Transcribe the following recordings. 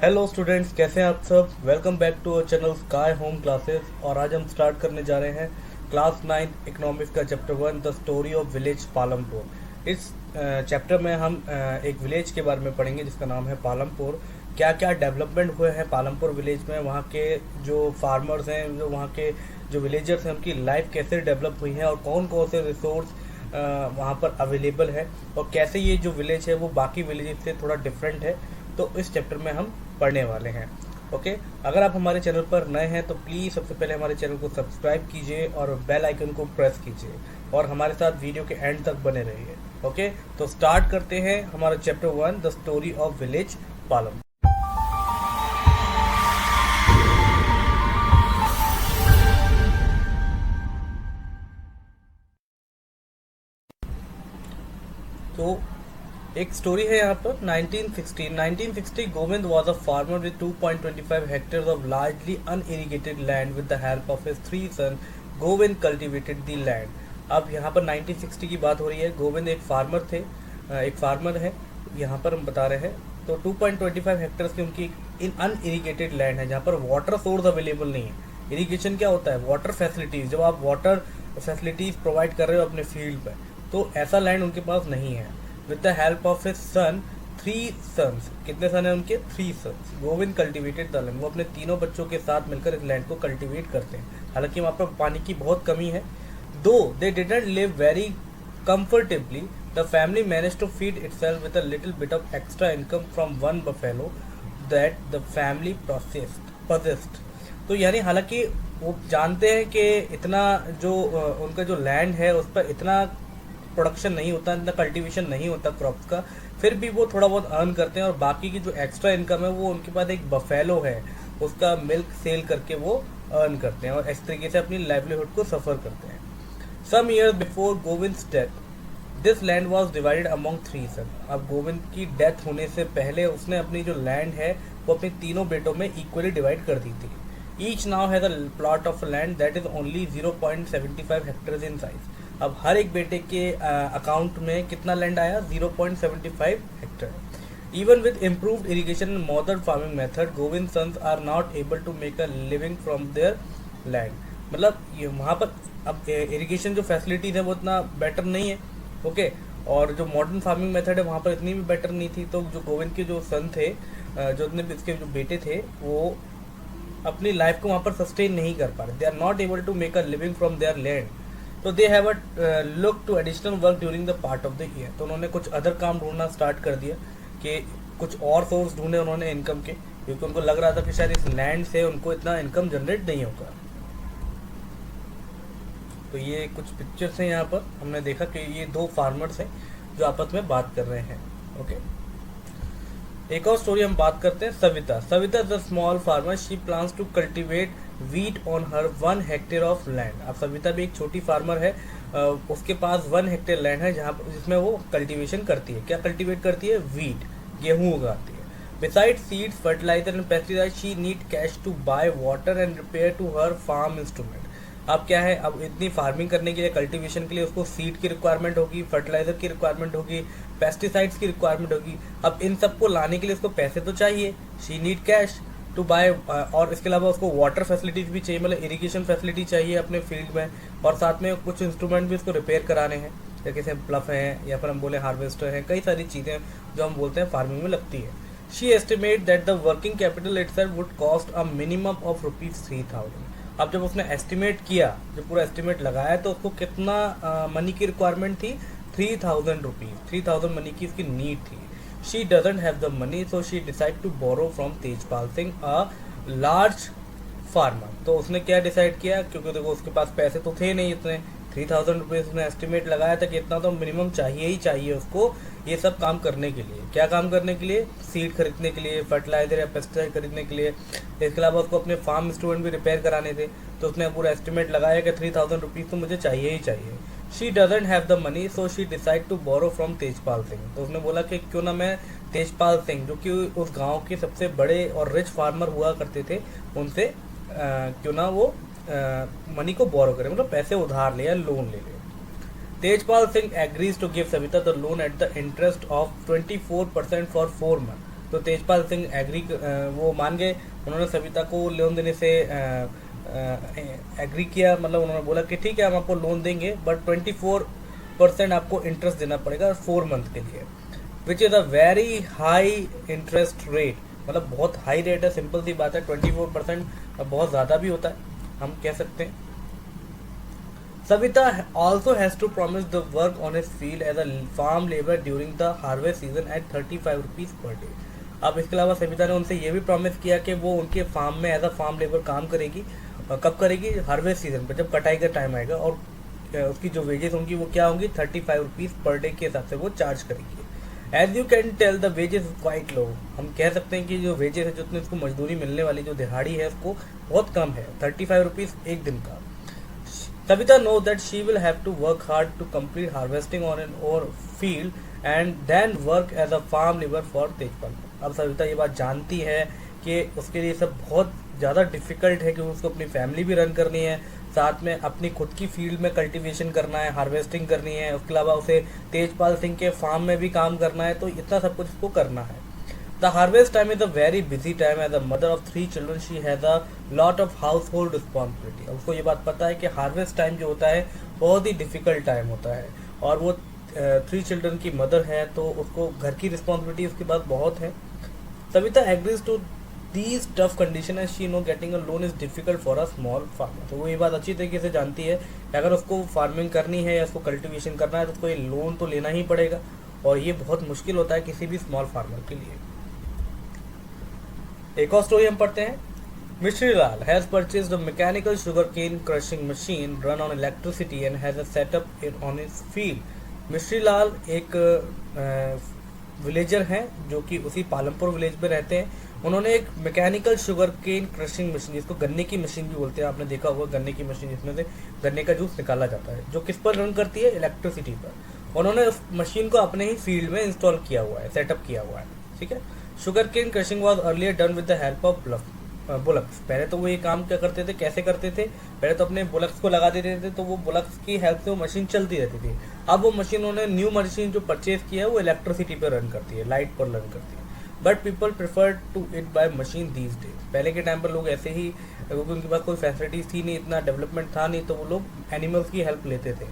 Hello students, कैसे हैं आप सब। Welcome back to our channel sky home classes. और आज हम स्टार्ट करने जा रहे हैं क्लास 9 इकोनॉमिक्स का chapter 1 the story of village Palampur. इस चैप्टर में हम एक विलेज के बारे में पढ़ेंगे जिसका नाम है पालमपुर। क्या क्या डेवलपमेंट हुए हैं पालमपुर विलेज में, वहाँ के जो फार्मर्स हैं, जो वहाँ के जो विलेजर्स हैं, उनकी लाइफ कैसे डेवलप हुई है और कौन कौन से रिसोर्स वहाँ पर अवेलेबल है और कैसे ये जो विलेज है वो बाकी विलेज से थोड़ा डिफरेंट है। तो इस चैप्टर में हम पढ़ने वाले हैं। ओके, अगर आप हमारे चैनल पर नए हैं तो प्लीज़ सबसे पहले हमारे चैनल को सब्सक्राइब कीजिए और बेल आइकन को प्रेस कीजिए और हमारे साथ वीडियो के एंड तक बने रहिए। ओके, तो स्टार्ट करते हैं हमारा chapter 1 the story of village Palam. तो एक स्टोरी है यहाँ पर 1960 Govind was a farmer with 2.25 hectare of largely unirrigated land with the help of his 3 son. Govind cultivated the land. अब यहाँ पर 1960 की बात हो रही है। गोविंद एक फार्मर थे, एक फार्मर है यहाँ पर हम बता रहे हैं। तो 2.25 हेक्टेयर की उनकी इन अनइरिगेटेड लैंड है जहाँ पर वाटर सोर्स अवेलेबल नहीं है। इरिगेशन क्या होता है? Water facilities. जब आप वाटर फैसिलिटीज प्रोवाइड कर रहे हो अपने फील्ड पर, तो ऐसा लैंड उनके पास नहीं है। With the help of his son, 3 sons. कितने सन है उनके? 3 sons. Govind cultivated the land. वो अपने तीनों बच्चों के साथ मिलकर इस लैंड को कल्टिवेट करते हैं। हालांकि वहाँ पर पानी की बहुत कमी है। दो they didn't live very comfortably, the family managed to feed itself with a little bit of extra income from one buffalo that the family possessed। तो यानी हालांकि वो जानते हैं कि इतना जो उनका जो लैंड है उस पर इतना प्रोडक्शन नहीं होता, इतना कल्टीवेशन नहीं होता क्रॉप्स का, फिर भी वो थोड़ा बहुत अर्न करते हैं और बाकी की जो एक्स्ट्रा इनकम है वो उनके पास एक बफेलो है, उसका मिल्क सेल करके वो अर्न करते हैं और इस तरीके से अपनी लाइवलीहुड को सफ़र करते हैं। Some years before Govind's death, this land was divided among 3 son. अब गोविंद की डेथ होने से पहले उसने अपनी जो लैंड है वो अपने तीनों बेटों में इक्वली डिवाइड कर दी थी। Each now has a plot of land that is only 0.75 hectare in size. अब हर एक बेटे के अकाउंट में कितना लैंड आया? 0.75 hectare. Even with improved irrigation and modern farming method, Govind sons are not able to make a living from their land. मतलब ये वहाँ पर अब इरिगेशन जो फैसिलिटीज है वो इतना बेटर नहीं है। ओके, और जो मॉडर्न फार्मिंग मेथड है वहाँ पर इतनी भी बेटर नहीं थी। तो जो गोविंद के जो सन थे, जो अपने इसके जो बेटे थे, वो अपनी लाइफ को वहाँ पर सस्टेन नहीं कर पा रहे। They are not able to make a living from their land. तो they have look to additional work during the part of the year. तो उन्होंने कुछ अदर काम ढूंढना स्टार्ट कर दिया कि कुछ और सोर्स ढूंढे उन्होंने इनकम के, क्योंकि उनको लग रहा था कि शायद इस लैंड से उनको इतना इनकम जनरेट नहीं होगा। तो ये कुछ पिक्चर्स हैं यहाँ पर। हमने देखा कि ये 2 फार्मर्स हैं जो आपस में बात कर रहे हैं। ओके, एक और स्टोरी हम बात करते हैं। Savita is a small farmer. She plans to cultivate wheat on her 1 hectare of land. अब सविता भी एक छोटी फार्मर है, उसके पास 1 हेक्टेयर लैंड है जहाँ जिसमें वो कल्टीवेशन करती है। क्या कल्टीवेट करती है? वीट, गेहूँ उगाती है। Beside seeds, fertiliser and pesticide, she need cash to buy water and repair to her farm instrument. अब क्या है, अब इतनी फार्मिंग करने के लिए, कल्टीवेशन के लिए उसको सीड की रिक्वायरमेंट होगी, फर्टिलाइजर की रिक्वायरमेंट होगी, पेस्टिसाइड्स की रिक्वायरमेंट होगी। अब इन सबको लाने के लिए उसको पैसे तो चाहिए, she need cash to buy. और इसके अलावा उसको वाटर फैसिलिटीज भी चाहिए, मतलब इरिगेशन फैसिलिटी चाहिए अपने फील्ड में, और साथ में कुछ इंस्ट्रूमेंट भी उसको रिपेयर कराने हैं, जैसे प्लफ हैं या फिर हम बोले हार्वेस्टर हैं, कई सारी चीज़ें जो हम बोलते हैं फार्मिंग में लगती है। She estimate that the working capital itself would cost a minimum of ₹3,000। अब जब उसने एस्टिमेट किया, जो पूरा एस्टिमेट लगाया, तो उसको कितना मनी की रिक्वायरमेंट थी? 3,000 रुपीज़। 3,000 मनी की उसकी नीड थी। She doesn't have the money, so she decide to borrow from Tejpal Singh, a large farmer. तो उसने क्या डिसाइड किया, क्योंकि देखो उसके पास पैसे तो थे नहीं इतने, 3,000 रुपीज़ उसने एस्टिमेट लगाया था कि इतना तो मिनिमम चाहिए ही चाहिए उसको ये सब काम करने के लिए। क्या काम करने के लिए? सीड खरीदने के लिए, फर्टिलाइजर या पेस्टिसाइड खरीदने के लिए। इसके अलावा उसको अपने फार्म इंस्ट्रूमेंट भी रिपेयर कराने थे। तो उसने पूरा एस्टिमेट लगाया कि 3,000 रुपीज़ तो मुझे चाहिए ही चाहिए। She doesn't have the money, so she decide to borrow from Tejpal Singh. तो उसने बोला कि क्यों ना मैं तेजपाल सिंह, जो कि उस गाँव के सबसे बड़े और रिच फार्मर हुआ करते थे, उनसे क्यों ना वो मनी को बोरो करे, मतलब पैसे उधार ले या लोन ले ले। Tejpal Singh agrees to give Savita the loan at the interest of 24% for 4 months। तो तेजपाल सिंह वो मान गए। उन्होंने सविता को लोन देने से एग्री किया, मतलब उन्होंने बोला कि ठीक है हम आपको लोन देंगे, बट 24% आपको इंटरेस्ट देना पड़ेगा 4 मंथ के लिए, which is a very high interest rate. मतलब बहुत हाई रेट है, सिंपल सी बात है। 24% बहुत ज़्यादा भी होता है, हम कह सकते हैं। Savita also has to promise the work on his field as a farm labor during the harvest season at 35 rupees per day। अब इसके अलावा सविता ने उनसे ये भी प्रॉमिस किया कि वो उनके फार्म में एज अ फार्म लेबर काम करेगी। कब करेगी? हार्वेस्ट सीजन पर, जब कटाई का टाइम आएगा। और उसकी जो वेजेस होंगी वो क्या होंगी? 35 रुपीज़ पर डे के हिसाब से वो चार्ज करेगी। As you can tell the wages quite low. हम कह सकते हैं कि जो वेजेस है, जितनी उसको मजदूरी मिलने वाली जो दिहाड़ी है उसको बहुत कम है, 35 रुपीज़ एक दिन का। Savita knows that she will have to work hard to complete harvesting on an or field and then work as a farm labor for Tejpal। अब सविता ये बात जानती है कि उसके लिए सब बहुत ज़्यादा डिफिकल्ट है, क्योंकि उसको अपनी फैमिली भी रन करनी है, साथ में अपनी खुद की फील्ड में कल्टीवेशन करना है, हार्वेस्टिंग करनी है, उसके अलावा उसे तेजपाल सिंह के फार्म में भी काम करना है, तो इतना सब कुछ उसको करना है। The harvest time is a very busy time. As a mother of 3 children, she has a lot of household responsibility। उसको ये बात पता है कि हार्वेस्ट टाइम जो होता है बहुत ही डिफिकल्ट टाइम होता है, और वो 3 चिल्ड्रन की मदर है, तो उसको घर की रिस्पॉन्सिबिलिटी उसके पास बहुत है। Savita agrees to these tough condition and she know getting a loan is difficult for a small farmer. तो वो ये बात अच्छी तरीके से जानती है कि अगर उसको फार्मिंग करनी है या उसको कल्टिवेशन करना है तो उसको ये लोन तो लेना ही पड़ेगा, और ये बहुत मुश्किल होता है किसी भी स्मॉल फार्मर के लिए। एक और स्टोरी हम पढ़ते हैं। Mishri Lal has purchased a mechanical sugar cane crushing machine run on electricity and has a setup in on his field. Mishri Lal एक विलेजर हैं जो कि उसी पालमपुर विलेज में रहते हैं। उन्होंने एक mechanical sugar cane crushing machine, जिसको गन्ने की मशीन भी बोलते हैं, आपने देखा होगा, गन्ने की मशीन जिसमें से गन्ने का जूस निकाला जाता है, जो किस पर रन करती है? इलेक्ट्रिसिटी पर। उन्होंने उस मशीन को अपने ही फील्ड में इंस्टॉल किया हुआ है, सेटअप किया हुआ है, ठीक है। Sugar cane crushing was earlier done with the help of bullocks. पहले तो वो ये काम क्या करते थे, कैसे करते थे? पहले तो अपने बुलक्स को लगा देते थे, तो वो बुलक्स की हेल्प से वो मशीन चलती रहती थी। अब वो मशीन उन्होंने न्यू मशीन जो परचेज किया है वो इलेक्ट्रिसिटी पर रन करती है, लाइट पर रन करती है। But people prefer to it by machine these days. पहले के टाइम पर लोग ऐसे ही, क्योंकि उनके पास कोई फैसिलिटीज थी नहीं, इतना डेवलपमेंट था नहीं, तो वो लोग एनिमल्स की हेल्प लेते थे।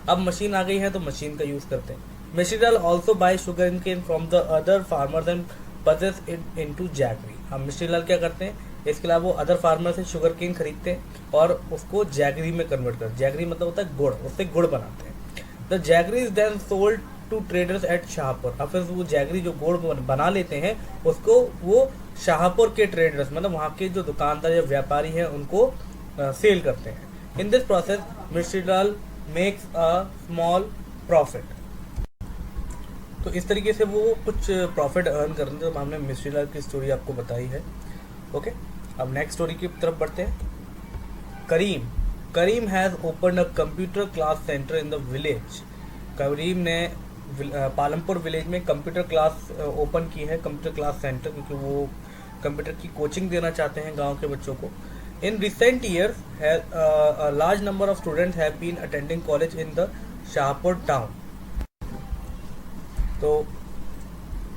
अब मशीन आ गई है तो मशीन का यूज़ करते हैं। Mishrilal also buy sugar cane from the other farmers and processes into jaggery. अब मिश्रीलाल क्या करते हैं? इसके अलावा वो अदर फार्मर से शुगर केन खरीदते हैं और उसको जैगरी में कन्वर्ट करते हैं। जैगरी मतलब होता है गुड़, उससे गुड़ बनाते हैं। The jaggery is then sold to traders at Shahpur. अब फिर वो जैगरी जो गुड़ बना लेते हैं उसको वो शाहपुर के ट्रेडर्स, मतलब वहाँ के जो दुकानदार या व्यापारी हैं, उनको सेल करते हैं। In this process Mishrilal makes a small profit. तो इस तरीके से वो कुछ प्रॉफिट अर्न कर रहे थे। तो हमने मिश्रीलाल की स्टोरी आपको बताई है। ओके, अब नेक्स्ट स्टोरी की तरफ बढ़ते हैं। Karim has open a computer class centre in the village. Karim ने पालमपुर विलेज में कंप्यूटर क्लास ओपन की है, कंप्यूटर क्लास सेंटर, क्योंकि वो कंप्यूटर की कोचिंग देना चाहते हैं गांव के बच्चों को। In recent years a large number of students have been attending college in the Shahpur town. तो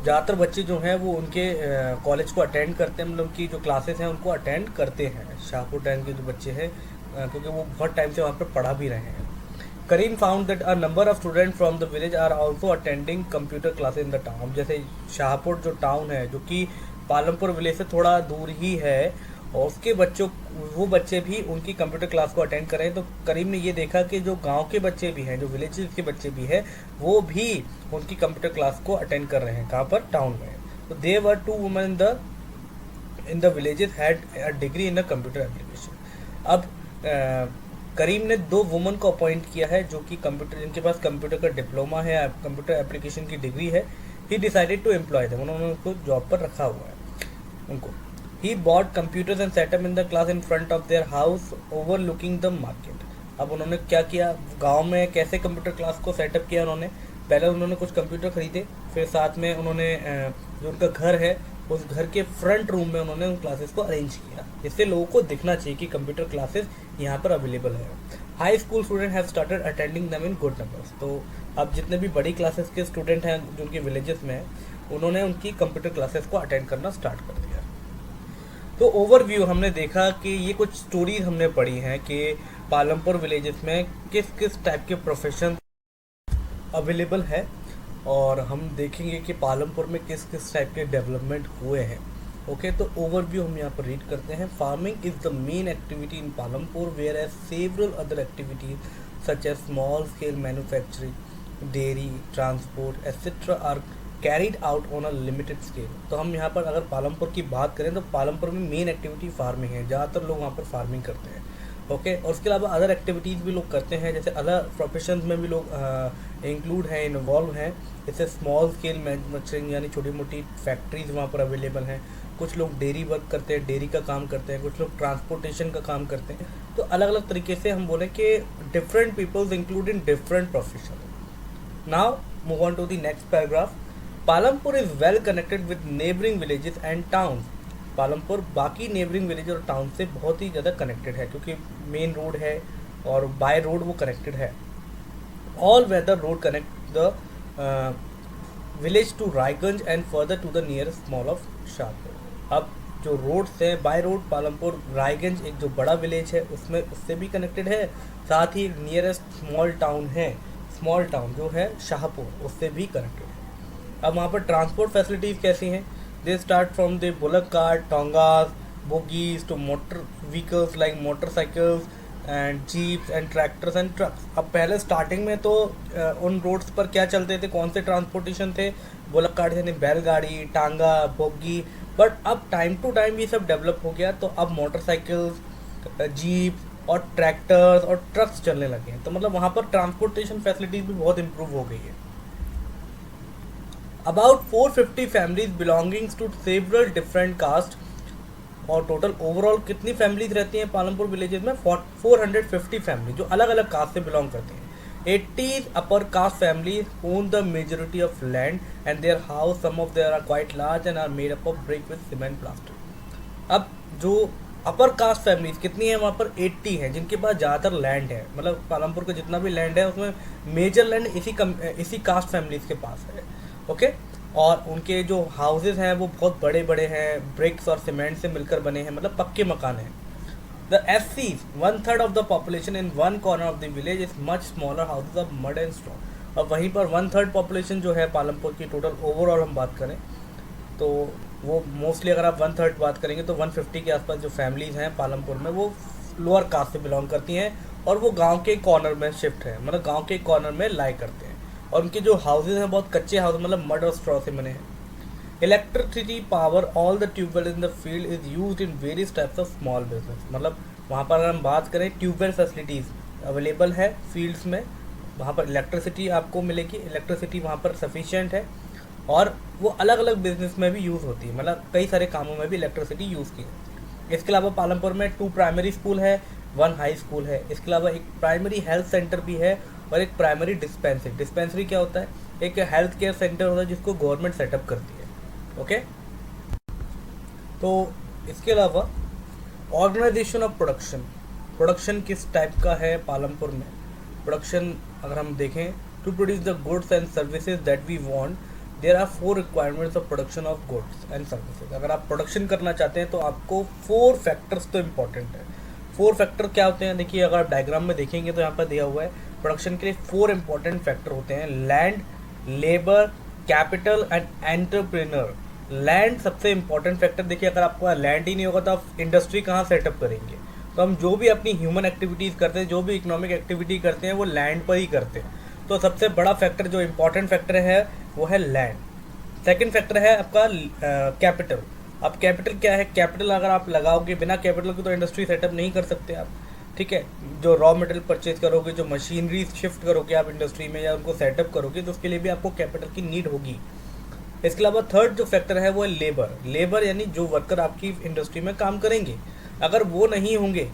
ज़्यादातर बच्चे जो हैं वो उनके कॉलेज को अटेंड करते हैं, मतलब उनकी जो क्लासेस हैं उनको अटेंड करते हैं शाहपुर टाउन के जो बच्चे हैं, क्योंकि वो बहुत टाइम से वहाँ पर पढ़ा भी रहे हैं। Karim found that a number of student from the village are also attending computer classes in the town. जैसे शाहपुर जो टाउन है, जो कि पालमपुर विलेज से थोड़ा दूर ही है, और उसके वो बच्चे भी उनकी कंप्यूटर क्लास को अटेंड करें। तो करीम ने ये देखा कि जो गांव के बच्चे भी हैं, जो विलेजेस के बच्चे भी हैं, वो भी उनकी कंप्यूटर क्लास को अटेंड कर रहे हैं। कहाँ पर? टाउन में। तो दे वर 2 women in the villages had a degree in the computer application. अब करीम ने 2 वुमन को अपॉइंट किया है जो कि जिनके पास कंप्यूटर का डिप्लोमा है, कंप्यूटर एप्लीकेशन की डिग्री है। He decided to employ them. उन्होंने उनको जॉब पर रखा हुआ है उनको। He bought computers and set them in the class in front of their house overlooking the market। अब उन्होंने क्या किया, गांव में कैसे कंप्यूटर क्लास को सेटअप किया उन्होंने? पहले उन्होंने कुछ कंप्यूटर खरीदे, फिर साथ में उन्होंने जो उनका घर है उस घर के फ्रंट रूम में उन्होंने उन क्लासेस को अरेंज किया, जिससे लोगों को दिखना चाहिए कि कंप्यूटर क्लासेस यहाँ पर अवेलेबल है। High school student have started attending them in good numbers. तो अब जितने भी बड़ी क्लासेस के स्टूडेंट हैं जो उनके विलेजेस में हैं, उन्होंने उनकी कंप्यूटर क्लासेस को अटेंड करना स्टार्ट कर दिया। तो ओवरव्यू हमने देखा कि ये कुछ स्टोरीज हमने पढ़ी हैं कि पालमपुर विलेजेस में किस किस टाइप के प्रोफेशन अवेलेबल है, और हम देखेंगे कि पालमपुर में किस किस टाइप के डेवलपमेंट हुए हैं। ओके, तो ओवरव्यू हम यहाँ पर रीड करते हैं। Farming is the main activity in Palampur, whereas several other activities such as small scale manufacturing, dairy, transport etcetera are carried out on a limited scale. तो हम यहाँ पर अगर पालमपुर की बात करें तो पालमपुर में मेन एक्टिविटी फार्मिंग है, ज़्यादातर लोग वहाँ पर फार्मिंग करते हैं। ओके, और उसके अलावा अदर एक्टिविटीज़ भी लोग करते हैं, जैसे अदर प्रोफेशंस में भी लोग इंक्लूड हैं, इन्वॉल्व हैं। जैसे स्मॉल स्केल मैन्युफैक्चरिंग यानी छोटी मोटी फैक्ट्रीज वहाँ पर अवेलेबल हैं। कुछ लोग डेयरी वर्क करते हैं, डेयरी का काम करते हैं, कुछ लोग ट्रांसपोर्टेशन का काम करते हैं। तो अलग अलग तरीके से हम बोलें कि different peoples include in different profession. Now move on to the next paragraph. Palampur is well connected with neighbouring villages and town. Palampur बाकी नेबरिंग विलेज और टाउन से बहुत ही ज़्यादा कनेक्टेड है, क्योंकि मेन रोड है और बाय रोड वो कनेक्टेड है। All weather road connect the village to Raiganj and further to the nearest mall of Shahpur. अब जो रोड्स हैं बाय रोड, पालमपुर रायगंज एक जो बड़ा विलेज है उसमें उससे भी कनेक्टेड है, साथ ही नियरेस्ट स्मॉल टाउन है, स्मॉल टाउन जो है शाहपुर, उससे भी कनेक्टेड है। अब वहाँ पर ट्रांसपोर्ट फैसिलिटीज़ कैसी हैं? They start from the bullock cart, tongas, bogies to motor vehicles like motorcycles and jeeps and tractors and trucks. अब पहले स्टार्टिंग में तो उन रोड्स पर क्या चलते थे, कौन से ट्रांसपोर्टेशन थे? बुलक कार्ट यानी बैलगाड़ी, टांगा, बोगी। बट अब टाइम टू टाइम ये सब डेवलप हो गया, तो अब मोटरसाइकिल्स, जीप और ट्रैक्टर्स और ट्रक्स चलने लगे हैं। तो मतलब वहाँ पर ट्रांसपोर्टेशन फैसिलिटीज़ भी बहुत इम्प्रूव हो गई है। About 450 families belonging to several different caste, और टोटल ओवरऑल कितनी फैमिलीज रहती हैं पालमपुर विलेजेस में? 450 फैमिली जो अलग अलग कास्ट से बिलोंग करते हैं। 80 upper caste families own the majority of land and their house some of their are quite large and are made up of brick with cement plaster. अब जो अपर कास्ट फैमिलीज कितनी है वहाँ पर? 80 हैं, जिनके पास ज़्यादातर लैंड है। मतलब पालमपुर का जितना भी लैंड है उसमें मेजर लैंड इसी कास्ट फैमिलीज के पास है। ओके, और उनके जो हाउसेज हैं वो बहुत बड़े बड़े हैं, ब्रिक्स और सीमेंट से मिलकर बने हैं, मतलब पक्के मकान हैं। द एससीज 1/3 of the population in one corner of the village is much smaller houses of mud and stone. और वहीं पर 1/3 पॉपुलेशन जो है पालमपुर की टोटल ओवरऑल हम बात करें तो वो मोस्टली अगर आप 1/3 बात करेंगे तो 150 के आसपास जो फैमिलीज हैं पालमपुर में वो लोअर कास्ट से बिलोंग करती हैं, और वो गाँव के कॉर्नर में शिफ्ट है, मतलब गाँव के कॉर्नर में लाई करते हैं। और उनके जो हाउसेज हैं बहुत कच्चे हाउस, मतलब मड और स्ट्रॉ से बने हैं। Electricity power all the tubewell in the field is used in various types of small business. मतलब वहाँ पर अगर हम बात करें ट्यूबवेल फैसिलिटीज़ अवेलेबल है फील्ड्स में, वहाँ पर इलेक्ट्रिसिटी आपको मिलेगी, इलेक्ट्रिसिटी वहाँ पर सफिशिएंट है, और वो अलग अलग बिजनेस में भी यूज़ होती है, मतलब कई सारे कामों में भी इलेक्ट्रिसिटी यूज़ की जाती है। इसके अलावा पालमपुर में 2 प्राइमरी स्कूल है, 1 हाई स्कूल है। इसके अलावा एक प्राइमरी हेल्थ सेंटर भी है और एक प्राइमरी डिस्पेंसरी। डिस्पेंसरी क्या होता है? एक हेल्थ केयर सेंटर होता है जिसको गवर्नमेंट सेटअप करती है। ओके, तो इसके अलावा ऑर्गेनाइजेशन ऑफ प्रोडक्शन, प्रोडक्शन किस टाइप का है पालमपुर में? प्रोडक्शन अगर हम देखें, to produce the goods and services that we want there are 4 requirements of production of goods and services. अगर आप प्रोडक्शन करना चाहते हैं तो आपको 4 फैक्टर्स तो इम्पॉर्टेंट है। 4 फैक्टर क्या होते हैं? देखिए, अगर आप डायग्राम में देखेंगे तो यहाँ पर दिया हुआ है प्रोडक्शन के लिए 4 इंपॉर्टेंट फैक्टर होते हैं: land, labour, capital and entrepreneur. Land सबसे इंपॉर्टेंट फैक्टर। देखिए, अगर आपको लैंड ही नहीं होगा तो आप इंडस्ट्री कहाँ सेटअप करेंगे? तो हम जो भी अपनी ह्यूमन एक्टिविटीज़ करते हैं, जो भी इकोनॉमिक एक्टिविटी करते हैं, वो लैंड पर ही करते हैं। तो सबसे बड़ा फैक्टर जो इंपॉर्टेंट फैक्टर है वो है लैंड। सेकेंड फैक्टर है आपका कैपिटल। अब कैपिटल क्या है? कैपिटल अगर आप लगाओगे, बिना कैपिटल के तो इंडस्ट्री सेटअप नहीं कर सकते आप। ठीक है, जो रॉ मटेरियल परचेज करोगे, जो मशीनरी शिफ्ट करोगे आप इंडस्ट्री में या उनको सेटअप करोगे, तो उसके लिए भी आपको कैपिटल की नीड होगी। इसके अलावा थर्ड जो फैक्टर है वो है लेबर। लेबर यानी जो वर्कर आपकी इंडस्ट्री में काम करेंगे, अगर वो नहीं होंगे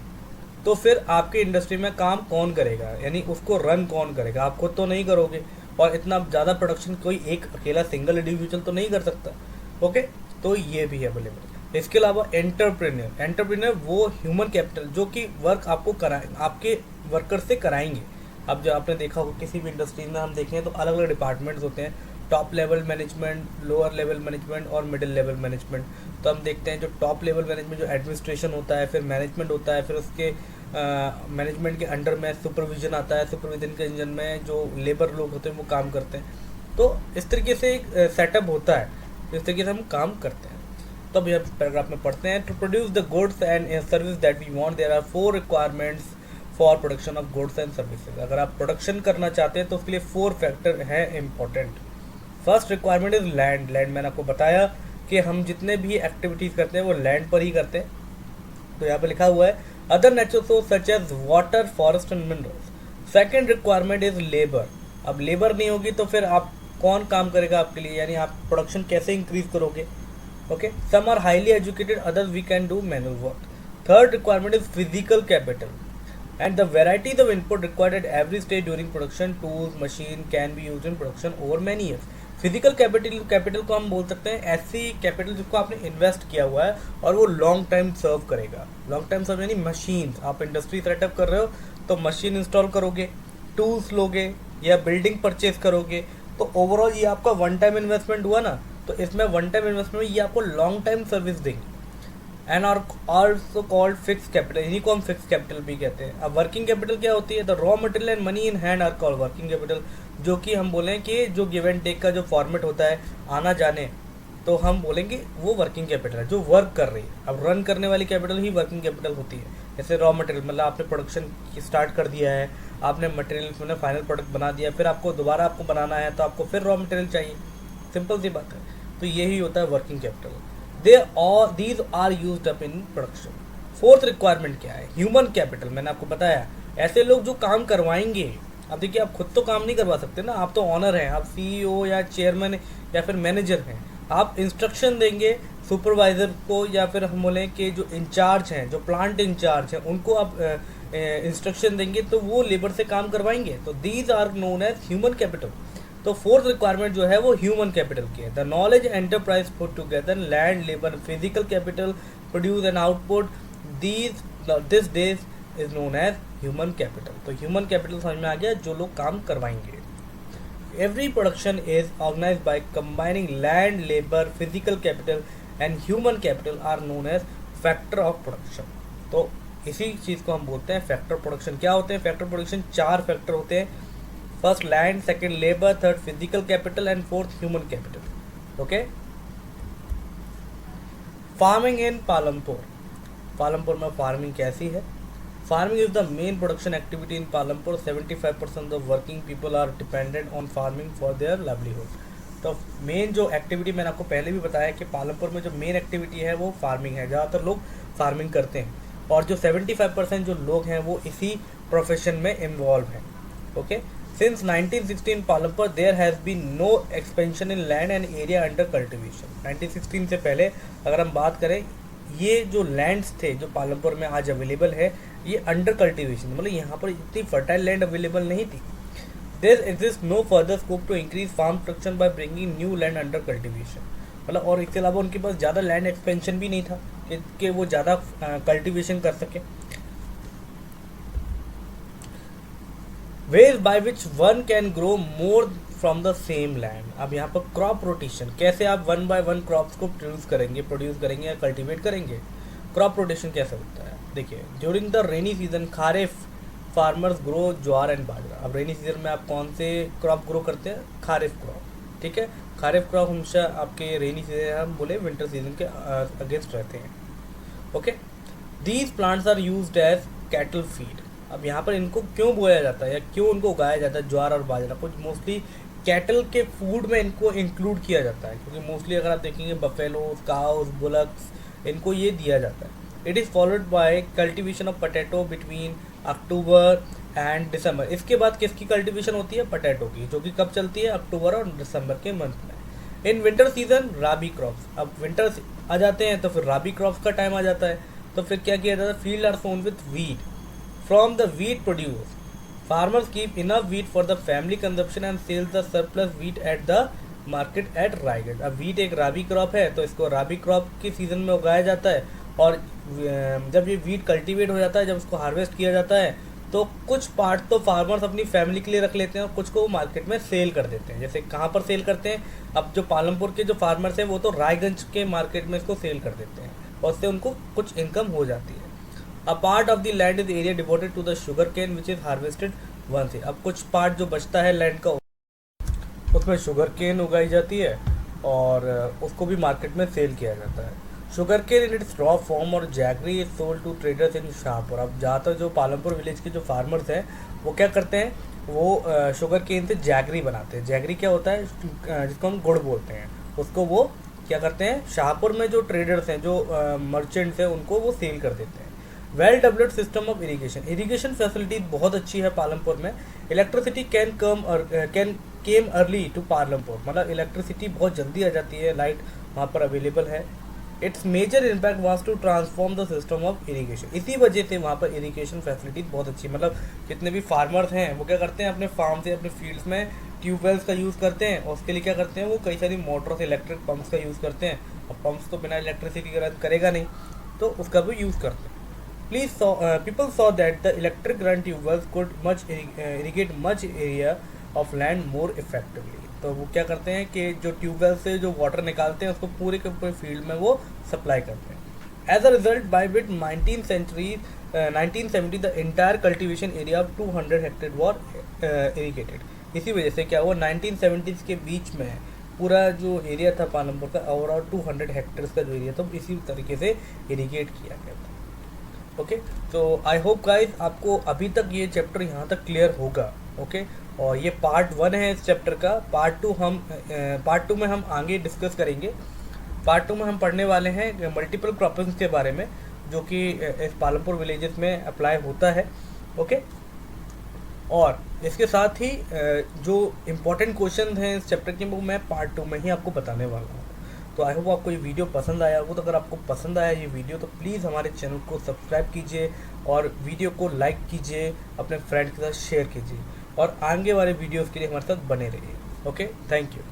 तो फिर आपकी इंडस्ट्री में काम कौन करेगा, यानी उसको रन कौन करेगा? आप खुद तो नहीं करोगे, और इतना ज़्यादा प्रोडक्शन कोई एक अकेला सिंगल इंडिविजुअल तो नहीं कर सकता। ओके, तो ये भी अवेलेबल। इसके अलावा एंटरप्रेन्योर। एंटरप्रेन्योर वो ह्यूमन कैपिटल जो कि वर्क आपको कराए, आपके वर्कर से कराएंगे। अब जो आपने देखा होगा किसी भी इंडस्ट्री में हम देखें तो अलग अलग डिपार्टमेंट्स होते हैं, top level management, lower level management और मिडिल लेवल मैनेजमेंट। तो हम देखते हैं जो टॉप लेवल मैनेजमेंट जो एडमिनिस्ट्रेशन होता है, फिर मैनेजमेंट होता है, फिर उसके मैनेजमेंट के अंडर में सुपरविजन आता है, सुपरविजन के इंजन में जो लेबर लोग होते हैं वो काम करते हैं। तो इस तरीके से एक सेटअप होता है, इस तरीके से हम काम करते हैं। तो अभी हम पैराग्राफ में पढ़ते हैं, to produce the goods and service that we want there are 4 requirements for production of goods and services. अगर आप प्रोडक्शन करना चाहते हैं तो उसके लिए 4 फैक्टर हैं important. First requirement is land. Land मैंने आपको बताया कि हम जितने भी एक्टिविटीज़ करते हैं वो लैंड पर ही करते हैं। तो यहाँ पे लिखा हुआ है other natural source such as water, forest and minerals. Second requirement is labour. अब लेबर नहीं होगी तो फिर आप कौन काम करेगा आपके लिए, यानी आप प्रोडक्शन कैसे इंक्रीज करोगे। Okay, some are highly educated, others we can do manual work. Third requirement is physical capital and the varieties of input required at every stage during production. Tools, machine can be used in production over many years. Physical capital को हम बोल सकते हैं ऐसी capital जिसको आपने invest किया हुआ है और वो लॉन्ग टाइम सर्व करेगा। लॉन्ग टाइम सर्व यानी मशीन, आप इंडस्ट्री सेटअप कर रहे हो तो मशीन इंस्टॉल करोगे, टूल्स लोगे या बिल्डिंग परचेज करोगे, तो ओवरऑल ये आपका वन टाइम इन्वेस्टमेंट हुआ ना। तो इसमें वन टाइम इन्वेस्टमेंट ये आपको लॉन्ग टाइम सर्विस देंगे। And are also called fix capital, इन्हीं को हम फिक्स कैपिटल भी कहते हैं। अब वर्किंग कैपिटल क्या होती है, the raw material and money in hand are called working capital, जो कि हम बोलें कि जो गिव एंड टेक का जो फॉर्मेट होता है आना जाने, तो हम बोलेंगे वो वर्किंग कैपिटल है जो वर्क कर रही है। अब रन करने वाली कैपिटल ही वर्किंग कैपिटल होती है। जैसे रॉ मटेरियल मतलब आपने प्रोडक्शन स्टार्ट कर दिया है, आपने मटेरियल में फाइनल प्रोडक्ट बना दिया, फिर आपको दोबारा आपको बनाना है तो आपको फिर रॉ मटेरियल चाहिए, सिंपल सी बात है। तो यही होता है working capital. These are used up in production. Fourth requirement क्या है, ह्यूमन कैपिटल। मैंने आपको बताया ऐसे लोग जो काम करवाएंगे। अब देखिए आप खुद तो काम नहीं करवा सकते ना, आप तो ऑनर हैं, आप सीईओ या चेयरमैन या फिर मैनेजर हैं। आप इंस्ट्रक्शन देंगे सुपरवाइजर को या फिर हम बोलें कि जो इंचार्ज हैं, जो प्लांट इंचार्ज हैं, उनको आप इंस्ट्रक्शन देंगे तो वो लेबर से काम करवाएंगे। तो these are known as human capital. तो फोर्थ रिक्वायरमेंट जो है वो ह्यूमन कैपिटल की है। The knowledge enterprise put together land, labour, physical capital, produce and output, this days is known as human capital. तो ह्यूमन कैपिटल समझ में आ गया, जो लोग काम करवाएंगे। Every production is organise by combining land, labour, physical capital and human capital are known as factor of production. तो इसी चीज़ को हम बोलते हैं फैक्टर प्रोडक्शन। क्या होते हैं फैक्टर प्रोडक्शन, 4 फैक्टर होते हैं। First land, second labour, third physical capital and fourth human capital. Okay, farming in Palampur. Palampur में फार्मिंग कैसी है? Farming is the main production activity in Palampur. 75% of working people are dependent on farming for their livelihood. तो main जो activity मैंने आपको पहले भी बताया कि पालमपुर में जो मेन एक्टिविटी है वो फार्मिंग है, ज़्यादातर लोग फार्मिंग करते हैं और जो 75% जो लोग हैं वो इसी प्रोफेशन में इन्वॉल्व हैं। Okay, Since 1916 in Palampur, there has been no expansion in land and area under cultivation. 1916 से पहले अगर हम बात करें, ये जो लैंड्स थे जो पालमपुर में आज अवेलेबल है, ये अंडर कल्टिवेशन, मतलब यहाँ पर इतनी फर्टाइल लैंड अवेलेबल नहीं थी। There exists no further scope to increase farm production by bringing new land under cultivation. मतलब और इसके अलावा उनके पास ज़्यादा लैंड एक्सपेंशन भी नहीं था कि वो ज़्यादा कल्टिवेशन कर सके। ways by which one can grow more from the same land. अब यहाँ पर क्रॉप रोटेशन, कैसे आप 1 by 1 क्रॉप्स को प्रोड्यूस करेंगे या कल्टीवेट करेंगे। क्रॉप रोटेशन कैसे होता है, देखिए during the rainy season kharif farmers grow jowar and bajra. अब रेनी सीजन में आप कौन से क्रॉप ग्रो करते हैं? खारिफ क्रॉप। ठीक है, खारिफ क्रॉप हमेशा आपके रेनी सीजन, हम बोले विंटर सीजन के अगेंस्ट रहते हैं। Okay, these plants are used as cattle feed. अब यहाँ पर इनको क्यों बोया जाता है या क्यों इनको उगाया जाता है ज्वार और बाजरा को? मोस्टली कैटल के फूड में इनको इंक्लूड किया जाता है, क्योंकि मोस्टली अगर आप देखेंगे बफेलोज, काउस, बुलक्स, इनको ये दिया जाता है। It is followed by cultivation of potato between October and December. इसके बाद किसकी कल्टीवेशन होती है? पोटैटो की, जो कि कब चलती है? अक्टूबर और दिसंबर के मंथ में। In winter season rabi crops. अब विंटर आ जाते हैं तो फिर राबी क्रॉप्स का टाइम आ जाता है, तो फिर क्या किया जाता है? Field are sown with wheat. From the wheat produce, farmers keep enough wheat for the family consumption and sell the surplus wheat at the market at Raigad. अब wheat एक राबी क्रॉप है तो इसको राबी क्रॉप के सीजन में उगाया जाता है और जब ये wheat कल्टीवेट हो जाता है, जब उसको हार्वेस्ट किया जाता है तो कुछ पार्ट तो फार्मर्स अपनी फैमिली के लिए रख लेते हैं और कुछ को वो मार्केट में सेल कर देते हैं। जैसे कहाँ पर सेल करते हैं, अब जो पालमपुर के जो फार्मर्स हैं वो तो रायगंज के मार्केट में इसको सेल कर देते हैं और उससे उनको कुछ इनकम हो जाती है। A part of the land is area devoted to the sugar cane which is harvested once. अब कुछ पार्ट जो बचता है लैंड का उसमें शुगर केन उगाई जाती है और उसको भी मार्केट में सेल किया जाता है। Sugar cane in its raw form और jaggery is sold to traders in Shahpur. अब ज़्यादातर जो पालमपुर विलेज के जो फार्मर्स हैं वो क्या करते हैं, वो शुगर केन से जैगरी बनाते हैं। जैगरी क्या होता है, जिसको हम गुड़ बोलते हैं, उसको वो क्या करते हैं, शाहपुर में जो ट्रेडर्स हैं, जो मर्चेंट्स हैं, उनको वो सेल कर देते हैं। Well developed system of irrigation, irrigation facility बहुत अच्छी है पालमपुर में। Electricity can came early to Palampur, मतलब इलेक्ट्रिसिटी बहुत जल्दी आ जाती है, लाइट वहाँ पर अवेलेबल है। It's major impact was to transform the system of irrigation, इसी वजह से वहाँ पर इरीगेशन फैसिलिटी बहुत अच्छी, मतलब जितने भी फार्मर्स हैं वो क्या करते हैं, अपने फार्म से अपने फील्ड्स में ट्यूबवेल्स का यूज़ करते हैं और उसके लिए क्या करते हैं, वो कई सारी मोटर्स इलेक्ट्रिक पंप्स का यूज़ करते हैं। और पंप्स तो बिना इलेक्ट्रिसिटी के रन करेगा नहीं, तो उसका भी यूज़ करते हैं। People saw that the electric run tubewells could irrigate much area of land more effectively। तो वो क्या करते हैं कि जो ट्यूबवेल से जो वाटर निकालते हैं उसको पूरे के पूरे फील्ड में वो सप्लाई करते हैं। As a result by mid 1970 the entire cultivation area of 200 hectare were irrigated. इसी वजह से क्या हुआ, 1970s के बीच में पूरा जो एरिया था पालमपुर का ओवरऑल 200 हेक्टेयर्स का जो एरिया था इसी तरीके से इरीगेट किया गया था। ओके, तो आई होप गाइस आपको अभी तक ये चैप्टर यहाँ तक क्लियर होगा। ओके, और ये पार्ट 1 है इस चैप्टर का। पार्ट 2 में हम आगे डिस्कस करेंगे। पार्ट 2 में हम पढ़ने वाले हैं मल्टीपल क्रॉपिंग्स के बारे में, जो कि इस पालमपुर विलेजेस में अप्लाई होता है। ओके, और इसके साथ ही जो इम्पोर्टेंट क्वेश्चन हैं इस चैप्टर के वो मैं पार्ट 2 में ही आपको बताने वाला हूँ। तो आई होप आपको ये वीडियो पसंद आया होगा। तो अगर आपको पसंद आया ये वीडियो तो प्लीज़ हमारे चैनल को सब्सक्राइब कीजिए और वीडियो को लाइक कीजिए, अपने फ्रेंड के साथ शेयर कीजिए और आगे वाले वीडियोस के लिए हमारे साथ बने रहिए। Okay, thank you.